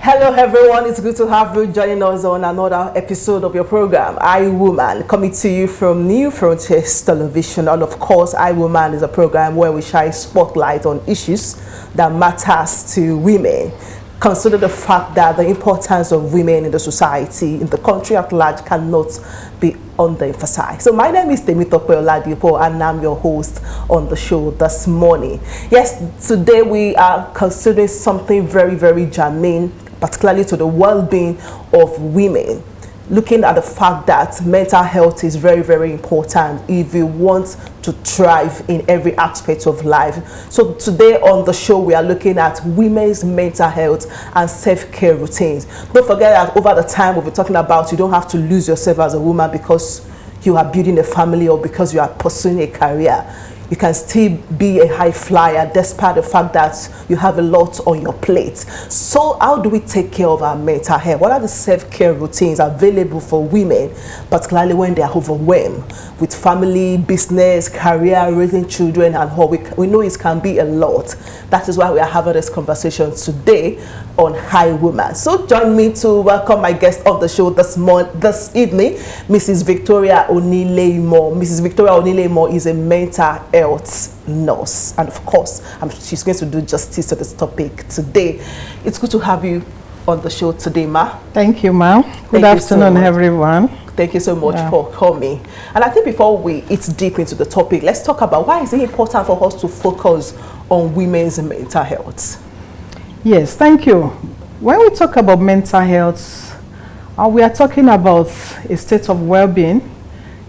Hello everyone, it's good to have you joining us on another episode of your program, Iwoman, coming to you from New Frontiers Television. And of course, Iwoman is a program where we shine spotlight on issues that matters to women. Consider the fact that the importance of women in the society, in the country at large, cannot be underemphasized. So my name is Temitope Oladipo and I'm your host on the show this morning. Yes, today we are considering something very, very germane, particularly to the well-being of women, looking at the fact that mental health is very, very important if you want to thrive in every aspect of life. So today on the show, we are looking at women's mental health and self-care routines. Don't forget that over the time we'll be talking about you don't have to lose yourself as a woman because you are building a family or because you are pursuing a career. You can still be a high flyer despite the fact that you have a lot on your plate. So how do we take care of our mental health? What are the self-care routines available for women, particularly when they are overwhelmed with family, business, career, raising children, and all? We know it can be a lot. That is why we are having this conversation today on Iwoman. So join me to welcome my guest on the show this evening, Mrs. Victoria Onilemo. Mrs. Victoria Onilemo is a mental health nurse, and of course she's going to do justice to this topic today. It's good to have you on the show today, ma. Thank you, ma'am. Good afternoon, everyone. Thank you so much for coming. And I think before we eat deep into the topic, let's talk about why is it important for us to focus on women's mental health. Yes, thank you. When we talk about mental health, we are talking about a state of well-being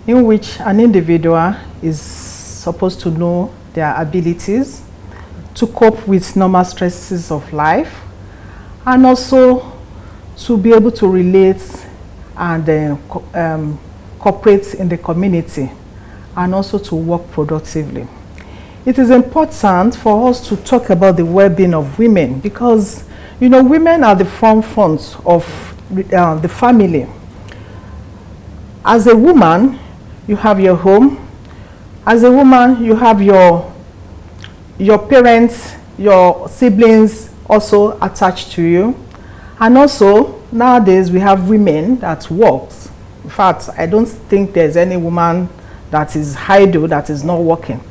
in which an individual is supposed to know their abilities to cope with normal stresses of life, and also to be able to relate and cooperate in the community, and also to work productively. It is important for us to talk about the well-being of women because, you know, women are the front of the family. As a woman, you have your home. As a woman, you have your parents, your siblings also attached to you. And also, nowadays, we have women that work. In fact, I don't think there's any woman that is idle that is not working.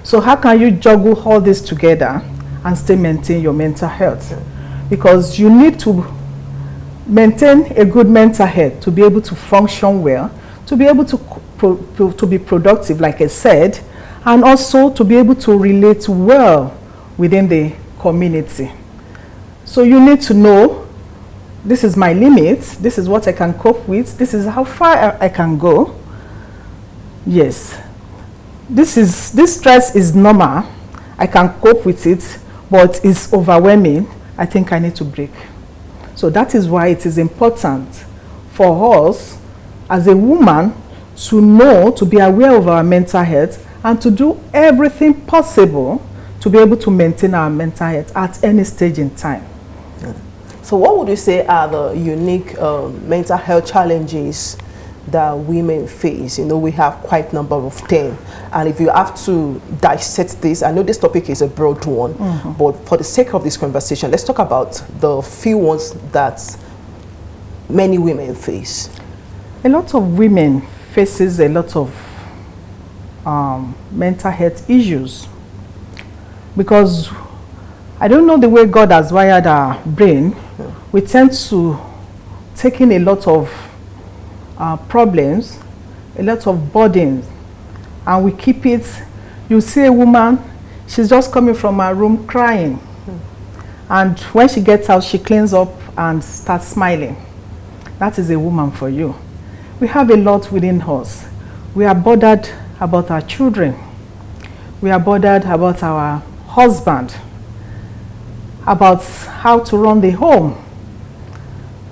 So how can you juggle all this together and still maintain your mental health? Because you need to maintain a good mental health to be able to function well, to be able to be productive, like I said, and also to be able to relate well within the community. So you need to know, this is my limit, this is what I can cope with, this is how far I can go. Yes. This stress is normal. I can cope with it, but it's overwhelming. I think I need to break. So that is why it is important for us as a woman to know, to be aware of our mental health and to do everything possible to be able to maintain our mental health at any stage in time. So what would you say are the unique mental health challenges that women face? You know, we have quite a number of them, and if you have to dissect this, I know this topic is a broad one, but for the sake of this conversation, let's talk about the few ones that many women face. A lot of women faces a lot of mental health issues because I don't know the way God has wired our brain. We tend to take in a lot of problems, a lot of burdens, and we keep it. You see a woman, she's just coming from her room crying, and when she gets out, she cleans up and starts smiling. That is a woman for you. We have a lot within us. We are bothered about our children. We are bothered about our husband, about how to run the home.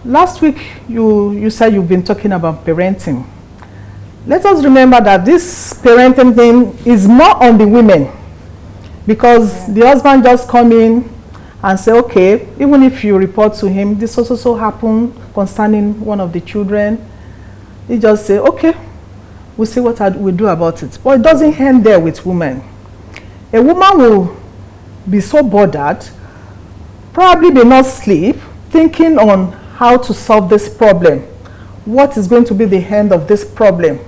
Last week, you said you've been talking about parenting. Let us remember that this parenting thing is more on the women, because the husband just come in and say, okay, even if you report to him, this also happened concerning one of the children, he just say, okay, we'll see what we do about it. But it doesn't end there with women. A woman will be so bothered, probably may not sleep, thinking on how to solve this problem. What is going to be the end of this problem?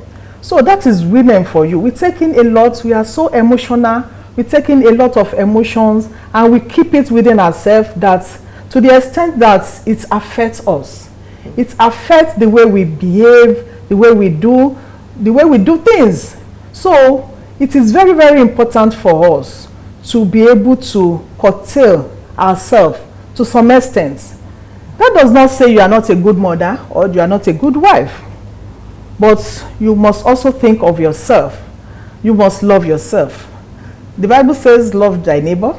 So that is women for you. We take in a lot. We are so emotional. We take in a lot of emotions, and we keep it within ourselves, that to the extent that it affects us. It affects the way we behave, the way we do things. So it is very, very important for us to be able to curtail ourselves to some extent. That does not say you are not a good mother or you are not a good wife, but you must also think of yourself. You must love yourself. The Bible says, love thy neighbor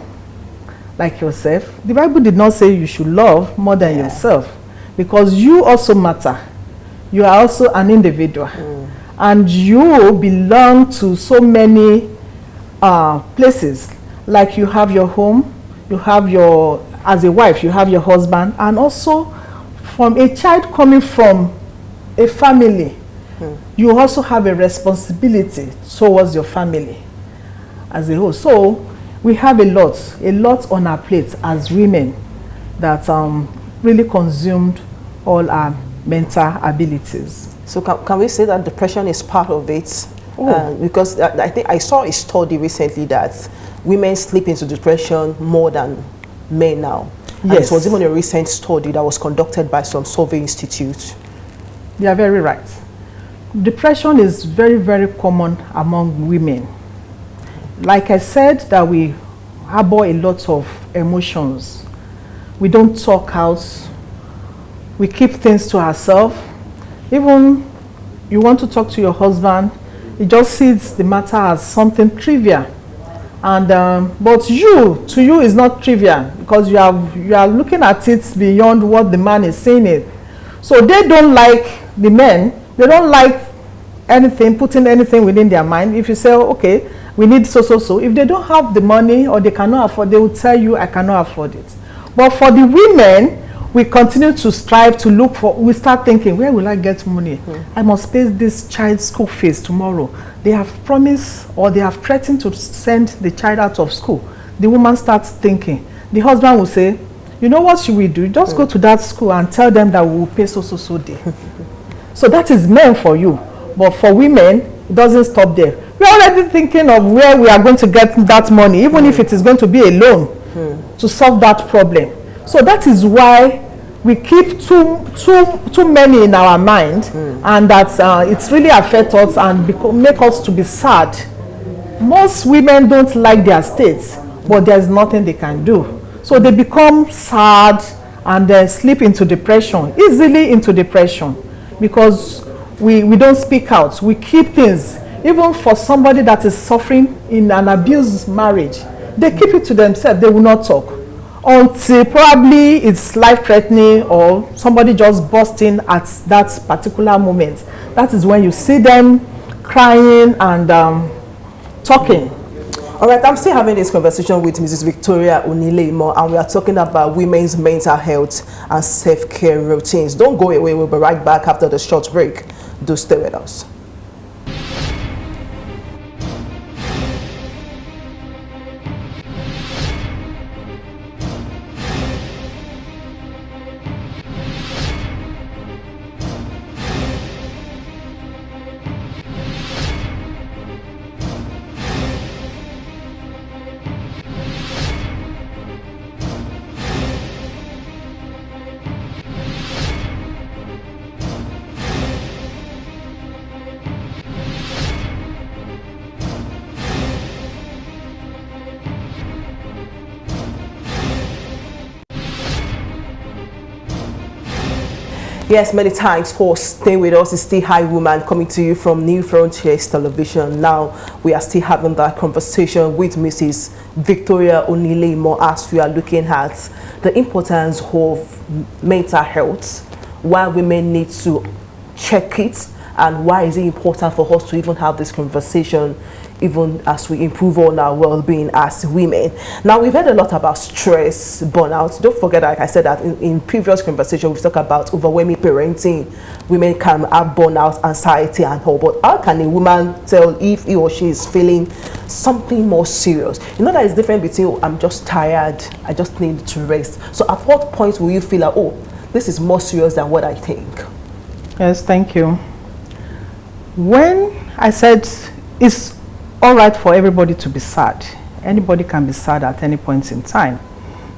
like yourself. The Bible did not say you should love more than yourself, because you also matter. You are also an individual. And you belong to so many places. Like you have your home, you have your, as a wife, you have your husband, and also from a child coming from a family, you also have a responsibility towards your family as a whole. So we have a lot on our plate as women that really consumed all our mental abilities. So can we say that depression is part of it? Because I think I saw a study recently that women slip into depression more than men now. And Yes. it was even a recent study that was conducted by some survey institute. You are very right. Depression is very, very common among women. Like I said, that we harbor a lot of emotions. We don't talk out. We keep things to ourselves. Even you want to talk to your husband, he just sees the matter as something trivial. And but to you is not trivial, because you are looking at it beyond what the man is saying it. So they don't like, the men, they don't like anything, putting anything within their mind. If you say, okay, we need so. If they don't have the money or they cannot afford, they will tell you, I cannot afford it. But for the women, we continue to strive to look for, we start thinking, where will I get money? I must pay this child's school fees tomorrow. They have promised or they have threatened to send the child out of school. The woman starts thinking. The husband will say, you know what should we do? Just go to that school and tell them that we will pay so day. So that is men for you. But for women, it doesn't stop there. We're already thinking of where we are going to get that money, even if it is going to be a loan to solve that problem. So that is why we keep too many in our mind, and that it's really affect us and make us to be sad. Most women don't like their states, but there's nothing they can do. So they become sad and then slip into depression, easily into depression, because we don't speak out. We keep things. Even for somebody that is suffering in an abused marriage, they keep it to themselves. They will not talk until probably it's life-threatening or somebody just bursting at that particular moment. That is when you see them crying and talking. All right, I'm still having this conversation with Mrs. Victoria Onilemo, and we are talking about women's mental health and self-care routines. Don't go away. We'll be right back after the short break. Do stay with us. Yes, many thanks for staying with us. It's still Iwoman coming to you from New Frontiers Television. Now, we are still having that conversation with Mrs. Victoria Onilemo as we are looking at the importance of mental health, why women need to check it, and why is it important for us to even have this conversation even as we improve on our well-being as women. Now, we've heard a lot about stress, burnout. Don't forget, like I said, that in previous conversation, we've talked about overwhelming parenting. Women can have burnout, anxiety, and all. But how can a woman tell if he or she is feeling something more serious? You know that it's different between, oh, I'm just tired, I just need to rest. So at what point will you feel like, oh, this is more serious than what I think? Yes, thank you. When I said it's all right for everybody to be sad, anybody can be sad at any point in time.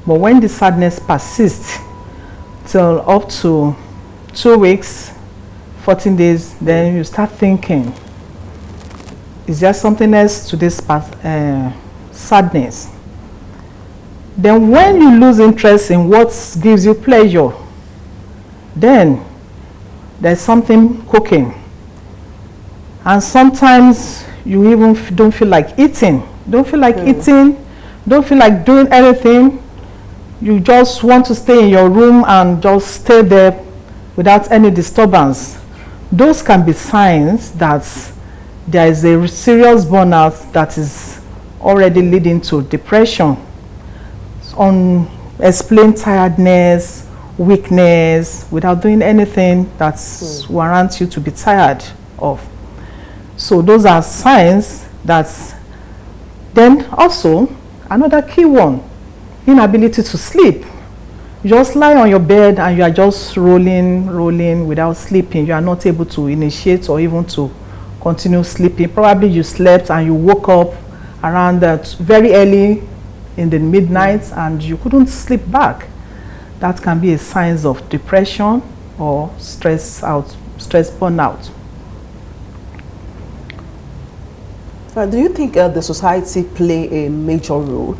But when the sadness persists till up to 2 weeks, 14 days, then you start thinking, is there something else to this sadness? Then when you lose interest in what gives you pleasure, then there's something cooking. And sometimes you even don't feel like eating. Don't feel like eating, don't feel like doing anything. You just want to stay in your room and just stay there without any disturbance. Those can be signs that there is a serious burnout that is already leading to depression, unexplained tiredness, weakness, without doing anything that warrants you to be tired of. So those are signs that. Then also another key one, inability to sleep. You just lie on your bed and you are just rolling without sleeping. You are not able to initiate or even to continue sleeping. Probably you slept and you woke up around that very early in the midnight and you couldn't sleep back. That can be a sign of depression or stress burnout. Do you think the society play a major role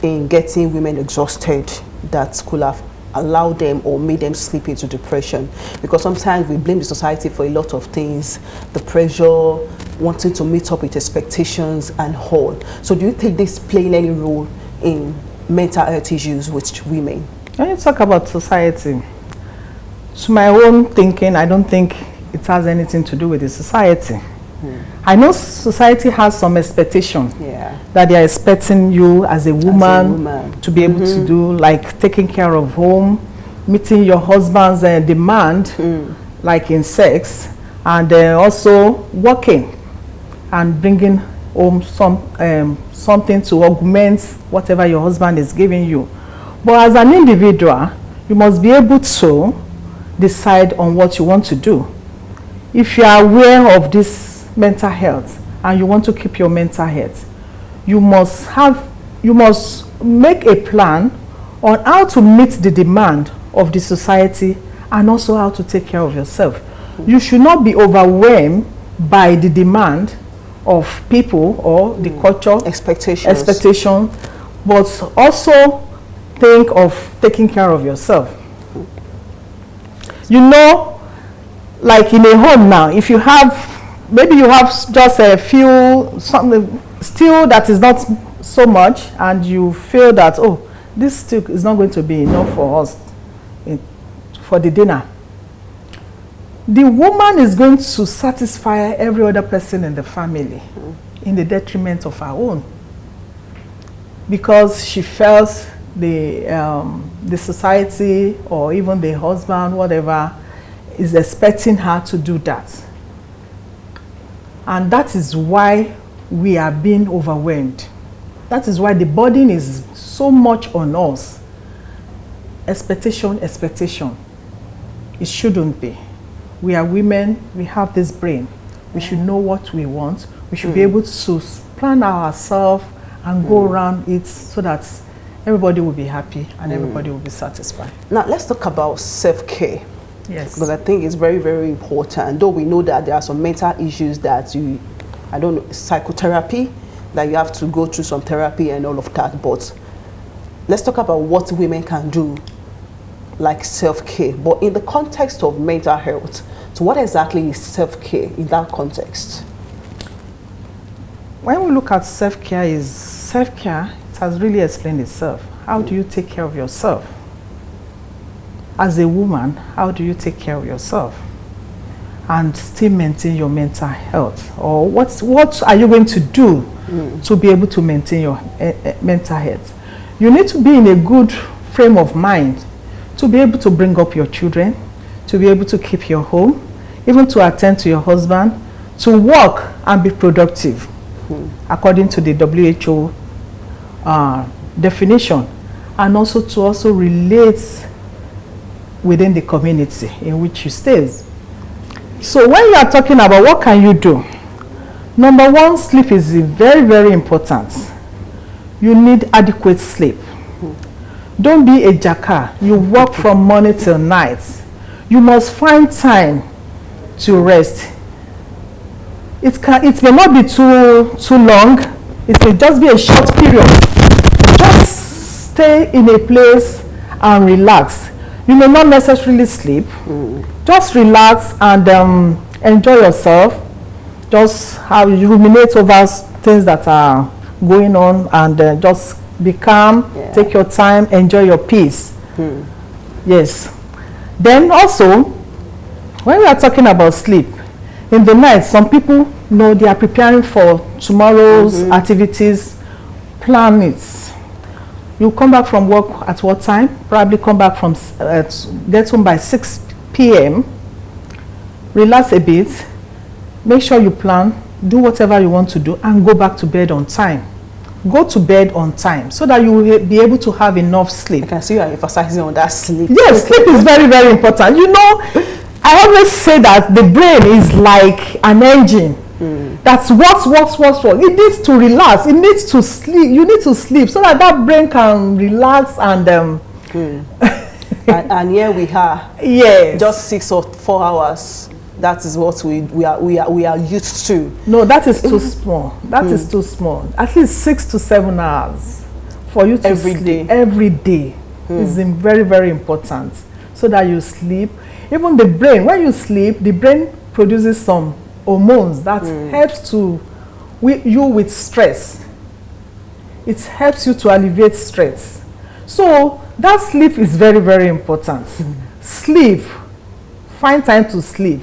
in getting women exhausted that could have allowed them or made them slip into depression? Because sometimes we blame the society for a lot of things, the pressure, wanting to meet up with expectations and all. So do you think this play any role in mental health issues with women? When you talk about society, to my own thinking, I don't think it has anything to do with the society. I know society has some expectation that they are expecting you as a woman to be able to do, like taking care of home, meeting your husband's demand, like in sex, and also working and bringing home something to augment whatever your husband is giving you. But as an individual, you must be able to decide on what you want to do. If you are aware of this mental health and you want to keep your mental health, you must make a plan on how to meet the demand of the society and also how to take care of yourself. You should not be overwhelmed by the demand of people or the culture expectation, but also think of taking care of yourself. You know, like in a home now, if you have maybe you have just a few, something still that is not so much, and you feel that, oh, this still is not going to be enough for us for the dinner. The woman is going to satisfy every other person in the family in the detriment of her own, because she felt the society or even the husband, whatever, is expecting her to do that. And that is why we are being overwhelmed. That is why the burden is so much on us. Expectation. It shouldn't be. We are women, we have this brain. We should know what we want. We should be able to plan ourselves and go around it so that everybody will be happy and everybody will be satisfied. Now let's talk about self-care. Yes. Because I think it's very, very important. Though we know that there are some mental issues that psychotherapy, that you have to go through some therapy and all of that. But let's talk about what women can do, like self-care. But in the context of mental health, so what exactly is self-care in that context? When we look at self-care, it has really explained itself. How do you take care of yourself? As a woman, how do you take care of yourself? and still maintain your mental health? Or what are you going to do to be able to maintain your mental health? You need to be in a good frame of mind to be able to bring up your children, to be able to keep your home, even to attend to your husband, to work and be productive, according to the WHO definition, and also to also relate within the community in which you stay. So when you are talking about what can you do, number one, sleep is very, very important. You need adequate sleep. Don't be a jacker. You work from morning till night. You must find time to rest. It may not be too long. It may just be a short period. Just stay in a place and relax. You may not necessarily sleep. Just relax and enjoy yourself. Just ruminate over things that are going on, and just be calm, take your time, enjoy your peace. Yes. Then also, when we are talking about sleep, in the night, some people know they are preparing for tomorrow's activities, plan it. You come back from work at what time? Probably come back from, get home by 6 p.m. Relax a bit, make sure you plan, do whatever you want to do, and go back to bed on time. Go to bed on time so that you will be able to have enough sleep. I can see you are emphasizing on that sleep. Yes, sleep is very, very important. You know, I always say that the brain is like an engine. That's works. It needs to relax. It needs to sleep. You need to sleep so that brain can relax and and here we are. Yes. Just 6 or 4 hours. That is what we are used to. No, that is too small. That is too small. At least 6 to 7 hours for you to sleep every day is very, very important, so that you sleep. Even the brain, when you sleep, the brain produces some hormones that helps you with stress. It helps you to alleviate stress. So that sleep is very, very important. Sleep. Find time to sleep.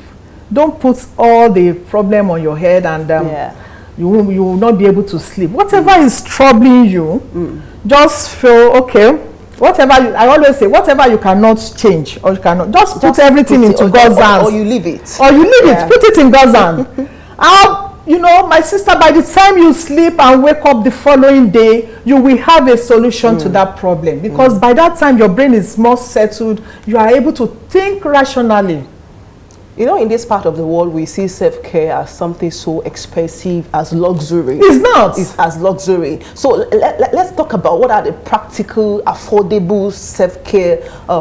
Don't put all the problem on your head, and you will not be able to sleep. Whatever is troubling you, just feel okay. I always say, whatever you cannot change or you cannot, just put everything into God's hands. Or you leave it. Or you leave it. Put it in God's hands. You know, my sister, by the time you sleep and wake up the following day, you will have a solution to that problem. Because by that time, your brain is more settled. You are able to think rationally. You know, in this part of the world, we see self-care as something so expensive, as luxury. It's not. It's as luxury. So let's talk about what are the practical, affordable self-care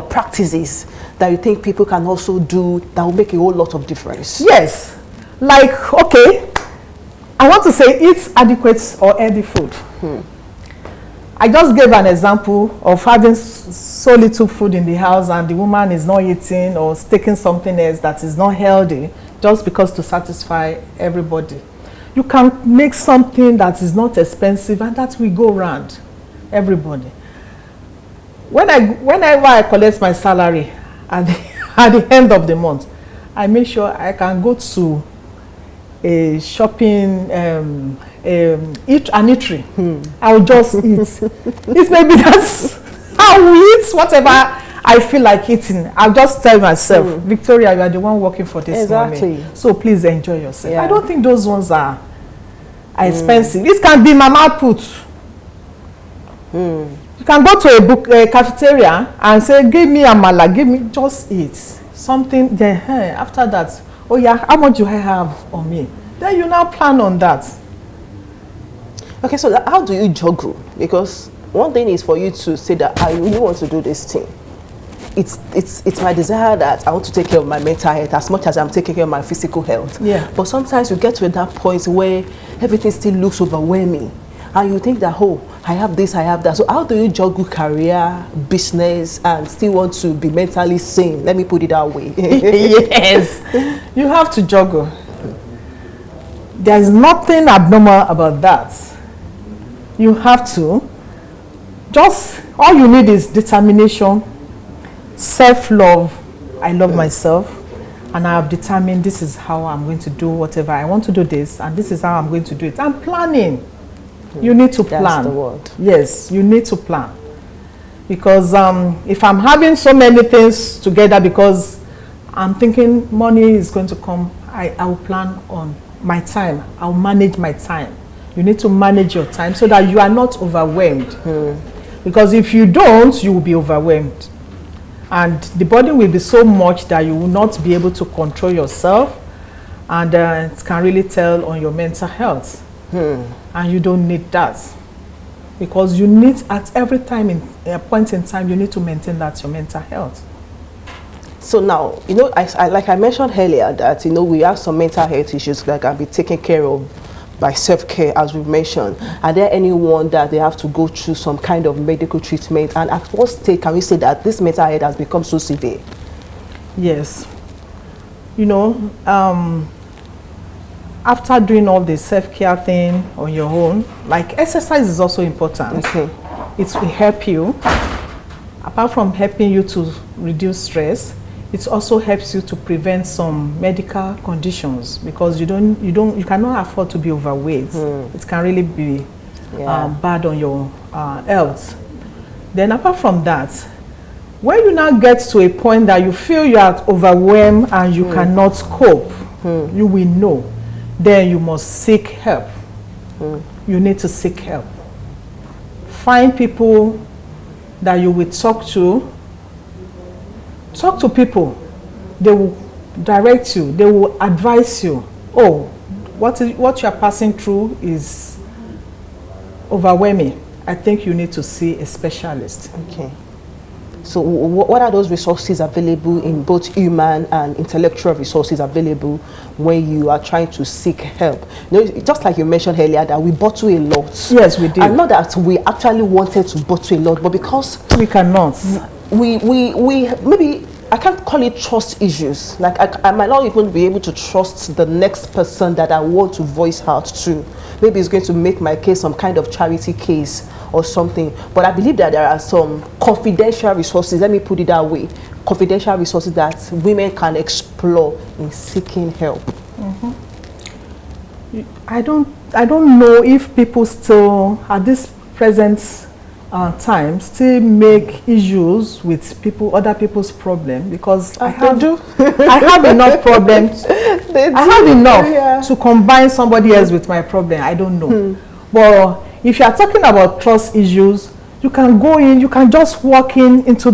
practices that you think people can also do that will make a whole lot of difference. Yes. Like, okay, I want to say eat adequate or healthy food. I just gave an example of having so little food in the house and the woman is not eating or taking something else that is not healthy just because to satisfy everybody. You can make something that is not expensive and that will go around everybody. Whenever I collect my salary at the end of the month, I make sure I can go to a shopping eatery. I will just eat. It maybe that's I will eat whatever I feel like eating. I'll just tell myself, Victoria, you are the one working for this money, so please enjoy yourself. I don't think those ones are expensive. It can be mama put. You can go to a cafeteria and say, give me amala, give me, just eat something. Then after that, oh yeah, how much do I have on me? Then you now plan on that. Okay, so how do you juggle? Because one thing is for you to say that I really want to do this thing. It's my desire that I want to take care of my mental health as much as I'm taking care of my physical health. Yeah. But sometimes you get to that point where everything still looks overwhelming. And you think that, oh, I have this, I have that. So how do you juggle career, business, and still want to be mentally sane? Let me put it that way. Yes. You have to juggle. There's nothing abnormal about that. You have to. Just, all you need is determination, self-love. I love myself. and I have determined this is how I'm going to do whatever I want to do this, and this is how I'm going to do it. I'm planning. You need to plan. That's the word. Yes, you need to plan. Because if I'm having so many things together because I'm thinking money is going to come, I will plan on my time. I'll manage my time. You need to manage your time so that you are not overwhelmed. Because if you don't, you will be overwhelmed. And the body will be so much that you will not be able to control yourself. And it can really tell on your mental health. And you don't need that. Because you need, at every time, in a point in time, you need to maintain that your mental health. So now, you know, like I mentioned earlier that, you know, we have some mental health issues that can be taken care of by self-care, as we've mentioned. Are there anyone that they have to go through some kind of medical treatment? And at what stage can we say that this mental health has become so severe? Yes. You know, after doing all the self-care thing on your own, like exercise is also important. It will help you. Apart from helping you to reduce stress, it also helps you to prevent some medical conditions, because you cannot afford to be overweight. It can really be bad on your health. Then apart from that, when you now get to a point that you feel you are overwhelmed and you cannot cope, you will know. Then you must seek help. You need to seek help. Find people that you will talk to. Talk to people. They will direct you. They will advise you. Oh, what you are passing through is overwhelming. I think you need to see a specialist. Okay. So what are those resources available in both human and intellectual resources available when you are trying to seek help? You know, just like you mentioned earlier that we bottle a lot. Yes, we do. And not that we actually wanted to bottle a lot, but because we cannot. We maybe, I can't call it trust issues. Like I might not even be able to trust the next person that I want to voice out to. Maybe it's going to make my case some kind of charity case or something. But I believe that there are some confidential resources, let me put it that way, confidential resources that women can explore in seeking help. I don't know if people still, at this present time, still make issues with other people's problem, because I have enough problems. I have enough to combine somebody else with my problem. I don't know. But if you are talking about trust issues, you can go in, you can just walk into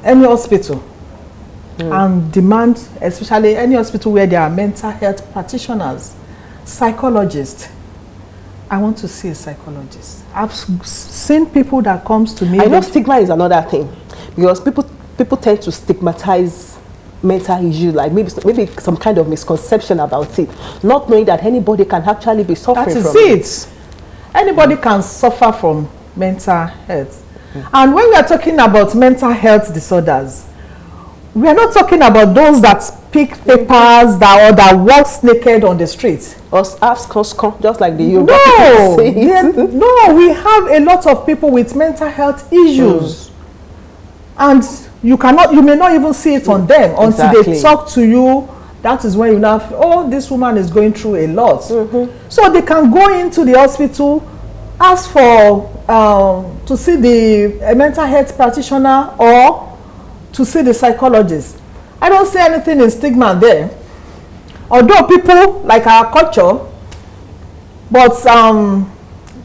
any hospital and demand, especially any hospital where there are mental health practitioners, psychologists. I want to see a psychologist. I've seen people that comes to me. I know stigma is another thing, because people tend to stigmatize mental issues, like maybe some kind of misconception about it, not knowing that anybody can actually be suffering from it. That is it. Anybody can suffer from mental health. And when we are talking about mental health disorders, we are not talking about those that pick papers that walks naked on the street. Or just like the Yoruba people say it. No, we have a lot of people with mental health issues. And you may not even see it on them until they talk to you. That is when you now feel, oh, this woman is going through a lot. So they can go into the hospital, ask for to see the mental health practitioner or to see the psychologist. I don't see anything in stigma there. Although people like our culture, but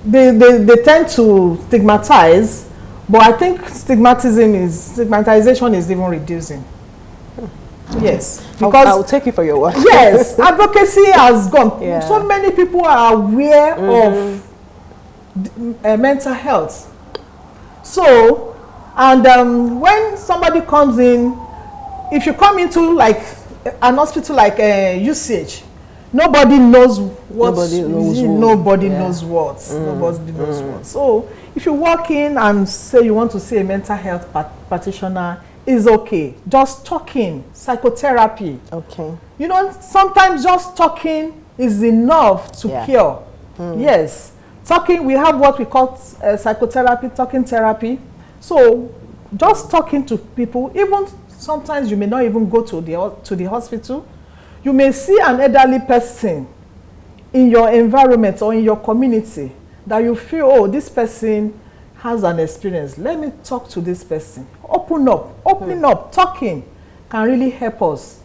they tend to stigmatize. But I think stigmatization is even reducing. Yes, because I'll take you for your word. Yes, advocacy has gone. So many people are aware of mental health. So, and when somebody comes in, if you come into like an hospital like UCH, nobody knows what. Nobody knows what. So, if you walk in and say you want to see a mental health practitioner, is okay. Just talking, psychotherapy. Okay. You know, sometimes just talking is enough to cure. Yes. Talking, we have what we call psychotherapy, talking therapy. So just talking to people, even Sometimes you may not even go to the hospital. You may see an elderly person in your environment or in your community that you feel, oh, this person has an experience. Let me talk to this person. Open up. Opening up, talking can really help us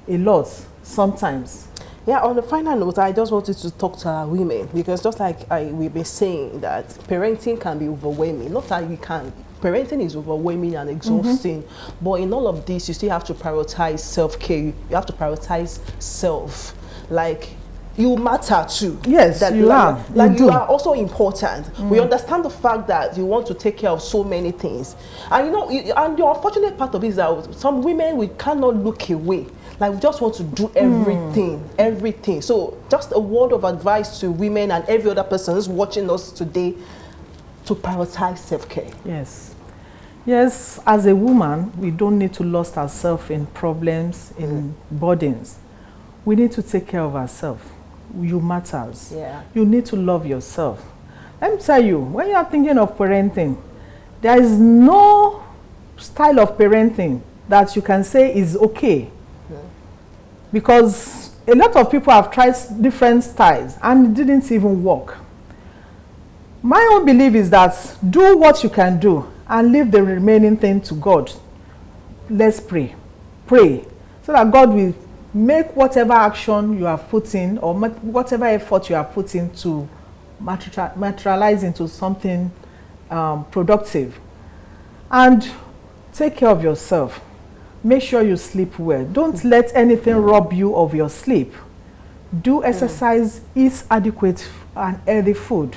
a lot sometimes. Yeah, on the final note, I just wanted to talk to our women, because just like we've been saying that parenting can be overwhelming. Not that we can. Parenting is overwhelming and exhausting, but in all of this, you still have to prioritize self-care. You have to prioritize self. Like, you matter too. Yes, that, you are. Like you are also important. We understand the fact that you want to take care of so many things, and and the unfortunate part of it is that some women, we cannot look away. Like, we just want to do everything. So, just a word of advice to women and every other person who's watching us today, to prioritize self-care. Yes, as a woman, we don't need to lose ourselves in problems, in burdens. We need to take care of ourselves. You matters. Yeah. You need to love yourself. Let me tell you, when you are thinking of parenting, there is no style of parenting that you can say is okay. Because a lot of people have tried different styles and it didn't even work. My own belief is that do what you can do and leave the remaining thing to God. Let's pray. Pray so that God will make whatever action you have put in, or whatever effort you have put in, to materialize into something productive. And take care of yourself. Make sure you sleep well. Don't let anything rob you of your sleep. Do exercise, eat adequate and healthy food.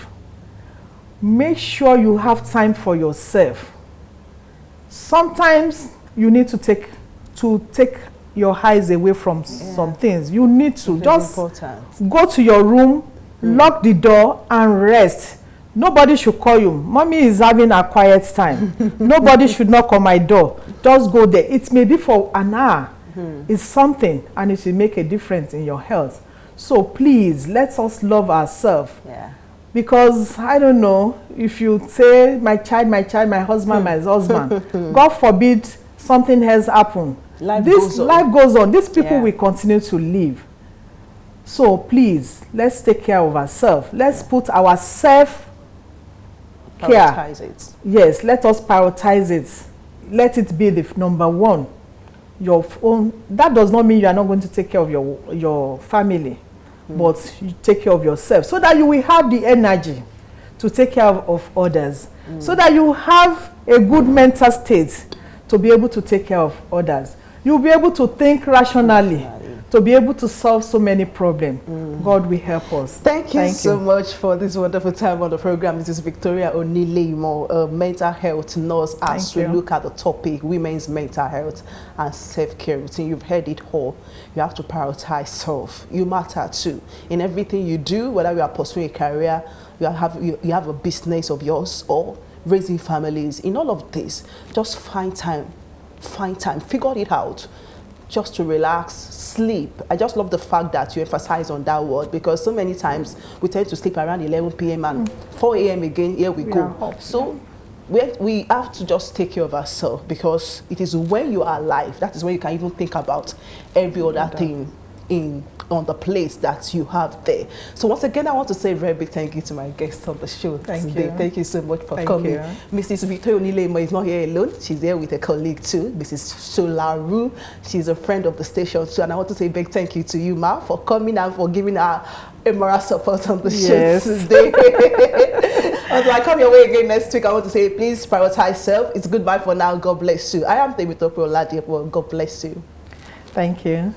Make sure you have time for yourself. Sometimes you need to take your eyes away from some things. You need to just go to your room, lock the door and rest. Nobody should call you. Mommy is having a quiet time. Nobody should knock on my door. Just go there. It may be for an hour. It's something, and it will make a difference in your health. So please, let us love ourselves. Because I don't know, if you say my child, my husband, my husband, God forbid something has happened. Life goes on. These people will continue to live. So please, let's take care of ourselves. Let's put our self-care. Prioritize it. Yes, let us prioritize it. Let it be the number one. Your own. That does not mean you are not going to take care of your family, but you take care of yourself, so that you will have the energy to take care of others, so that you have a good mental state to be able to take care of others. You'll be able to think rationally, to be able to solve so many problems. God will help us. Thank you so much for this wonderful time on the program. This is Victoria Onilemo, a mental health nurse, as we look at the topic, women's mental health and self-care routine. You've heard it all. You have to prioritize self. You matter too. In everything you do, whether you are pursuing a career, you have a business of yours, or raising families, in all of this, just find time, figure it out. Just to relax, sleep. I just love the fact that you emphasize on that word, because so many times we tend to sleep around 11 p.m. and 4 a.m. again, here we go. So we have to just take care of ourselves, because it is when you are alive, that is when you can even think about every other thing on the plate that you have there. So once again, I want to say a very big thank you to my guests on the show today. Thank you so much for coming. Mrs. Victoria Onilemo is not here alone. She's here with a colleague too, Mrs. Sholaru. She's a friend of the station too. And I want to say a big thank you to you, Ma, for coming and for giving her a moral support on the show today. Until I come your way again next week, I want to say please prioritize self. It's goodbye for now. God bless you. I am Temitope Oladipo. God bless you. Thank you.